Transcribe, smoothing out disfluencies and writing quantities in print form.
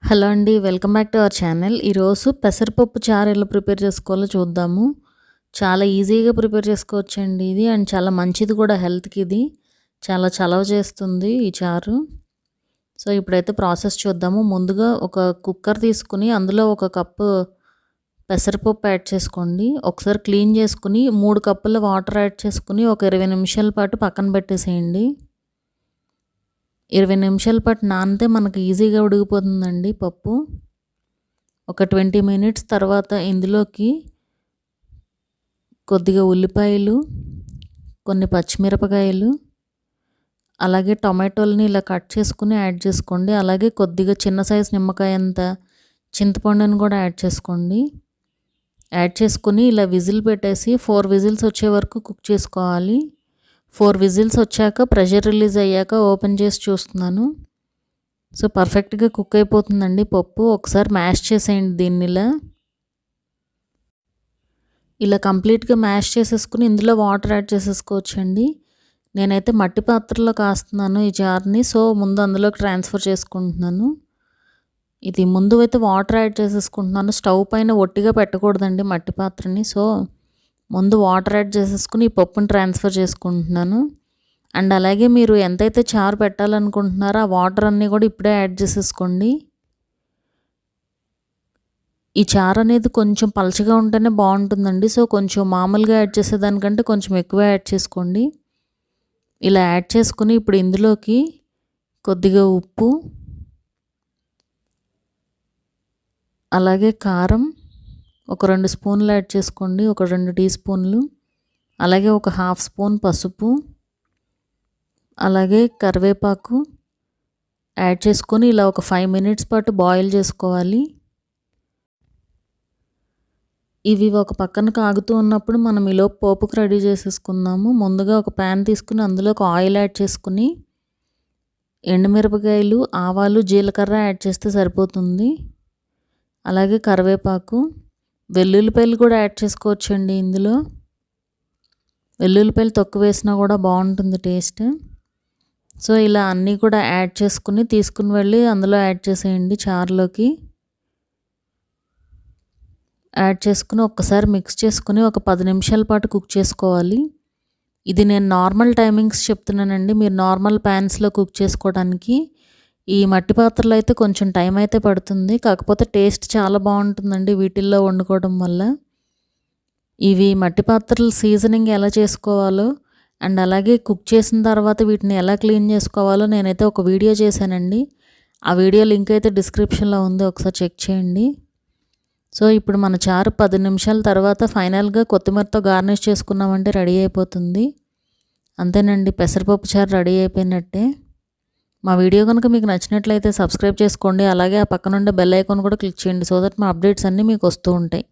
Hello అండి, welcome back to our channel. ఈరోజు పెసరపప్పు చారు ఎలా ప్రిపేర్ చేసుకోవాలో చూద్దాము. చాలా ఈజీగా ప్రిపేర్ చేసుకోవచ్చండి ఇది, అండ్ చాలా మంచిది కూడా హెల్త్కి. ఇది చాలా చలవ చేస్తుంది ఈ చారు. సో ఇప్పుడైతే ప్రాసెస్ చూద్దాము. ముందుగా ఒక కుక్కర్ తీసుకుని అందులో 1 కప్పు పెసరపప్పు యాడ్ చేసుకోండి. ఒకసారి క్లీన్ చేసుకుని 3 కప్పుల వాటర్ యాడ్ చేసుకుని ఒక 20 నిమిషాల పాటు పక్కన పెట్టేసేయండి. 20 నిమిషాల పాటు నానితే మనకు ఈజీగా ఉడికిపోతుందండి పప్పు. ఒక 20 మినిట్స్ తర్వాత ఇందులోకి కొద్దిగా ఉల్లిపాయలు, కొన్ని పచ్చిమిరపకాయలు, అలాగే టొమాటోల్ని ఇలా కట్ చేసుకుని యాడ్ చేసుకోండి. అలాగే కొద్దిగా చిన్న సైజు నిమ్మకాయ అంత చింతపండుని కూడా యాడ్ చేసుకోండి. యాడ్ చేసుకుని ఇలా విజిల్ పెట్టేసి 4 విజిల్స్ వచ్చే వరకు కుక్ చేసుకోవాలి. 4 విజిల్స్ వచ్చాక ప్రెషర్ రిలీజ్ అయ్యాక ఓపెన్ చేసి చూస్తున్నాను. సో పర్ఫెక్ట్గా కుక్ అయిపోతుందండి పప్పు. ఒకసారి మ్యాష్ చేసేయండి దీన్ని. ఇలా కంప్లీట్గా మ్యాష్ చేసేసుకుని ఇందులో వాటర్ యాడ్ చేసేసుకోవచ్చండి. నేనైతే మట్టి పాత్రలో కాస్తున్నాను ఈ జార్ని. సో ముందు అందులోకి ట్రాన్స్ఫర్ చేసుకుంటున్నాను. ఇది ముందు అయితే వాటర్ యాడ్ చేసేసుకుంటున్నాను. స్టవ్ పైన ఒట్టిగా పెట్టకూడదండి మట్టి పాత్రని. సో ముందు వాటర్ యాడ్ చేసేసుకుని ఈ పప్పుని ట్రాన్స్ఫర్ చేసుకుంటున్నాను. అండ్ అలాగే మీరు ఎంతైతే చారు పెట్టాలనుకుంటున్నారో ఆ వాటర్ అన్నీ కూడా ఇప్పుడే యాడ్ చేసేసుకోండి. ఈ చారు అనేది కొంచెం పలచగా ఉంటేనే బాగుంటుందండి. సో కొంచెం మామూలుగా యాడ్ చేసేదానికంటే కొంచెం ఎక్కువ యాడ్ చేసుకోండి. ఇలా యాడ్ చేసుకుని ఇప్పుడు ఇందులోకి కొద్దిగా ఉప్పు, అలాగే కారం ఒక 2 స్పూన్లు యాడ్ చేసుకోండి. ఒక 2 టీ స్పూన్లు. అలాగే ఒక 1/2 స్పూన్ పసుపు, అలాగే కరివేపాకు యాడ్ చేసుకొని ఇలా ఒక 5 మినిట్స్ పాటు బాయిల్ చేసుకోవాలి. ఇవి ఒక పక్కన కాగుతూ ఉన్నప్పుడు మనం ఈలోపు పోపుకు రెడీ చేసేసుకుందాము. ముందుగా ఒక ప్యాన్ తీసుకుని అందులో ఒక ఆయిల్ యాడ్ చేసుకుని ఎండుమిరపకాయలు, ఆవాలు, జీలకర్ర యాడ్ చేస్తే సరిపోతుంది. అలాగే కరివేపాకు, వెల్లుల్లిపాయలు కూడా యాడ్ చేసుకోవచ్చండి ఇందులో. వెల్లుల్లిపాయలు తక్కువ వేసినా కూడా బాగుంటుంది టేస్ట్. సో ఇలా అన్నీ కూడా యాడ్ చేసుకుని తీసుకుని వెళ్ళి అందులో యాడ్ చేసేయండి చారులోకి. యాడ్ చేసుకుని ఒక్కసారి మిక్స్ చేసుకుని ఒక 10 నిమిషాల పాటు కుక్ చేసుకోవాలి. ఇది నేను నార్మల్ టైమింగ్స్ చెప్తున్నానండి. మీరు నార్మల్ ప్యాన్స్లో కుక్ చేసుకోవడానికి. ఈ మట్టి పాత్రలో అయితే కొంచెం టైం అయితే పడుతుంది. కాకపోతే టేస్ట్ చాలా బాగుంటుందండి వీటిల్లో వండుకోవడం వల్ల. ఇవి మట్టి పాత్రలు సీజనింగ్ ఎలా చేసుకోవాలో అండ్ అలాగే కుక్ చేసిన తర్వాత వీటిని ఎలా క్లీన్ చేసుకోవాలో నేనైతే ఒక వీడియో చేశానండి. ఆ వీడియో లింక్ అయితే డిస్క్రిప్షన్లో ఉంది, ఒకసారి చెక్ చేయండి. సో ఇప్పుడు మన చారు 10 నిమిషాల తర్వాత ఫైనల్గా కొత్తిమీరతో గార్నిష్ చేసుకున్నామంటే రెడీ అయిపోతుంది. అంతేనండి, పెసరపప్పు చారు రెడీ అయిపోయినట్టే. మా వీడియో కనుక మీకు నచ్చినట్లయితే సబ్స్క్రైబ్ చేసుకోండి. అలాగే ఆ పక్కనుండే బెల్ ఐకాన్ కూడా క్లిక్ చేయండి. సో దట్ మా అప్డేట్స్ అన్నీ మీకు వస్తూ ఉంటాయి.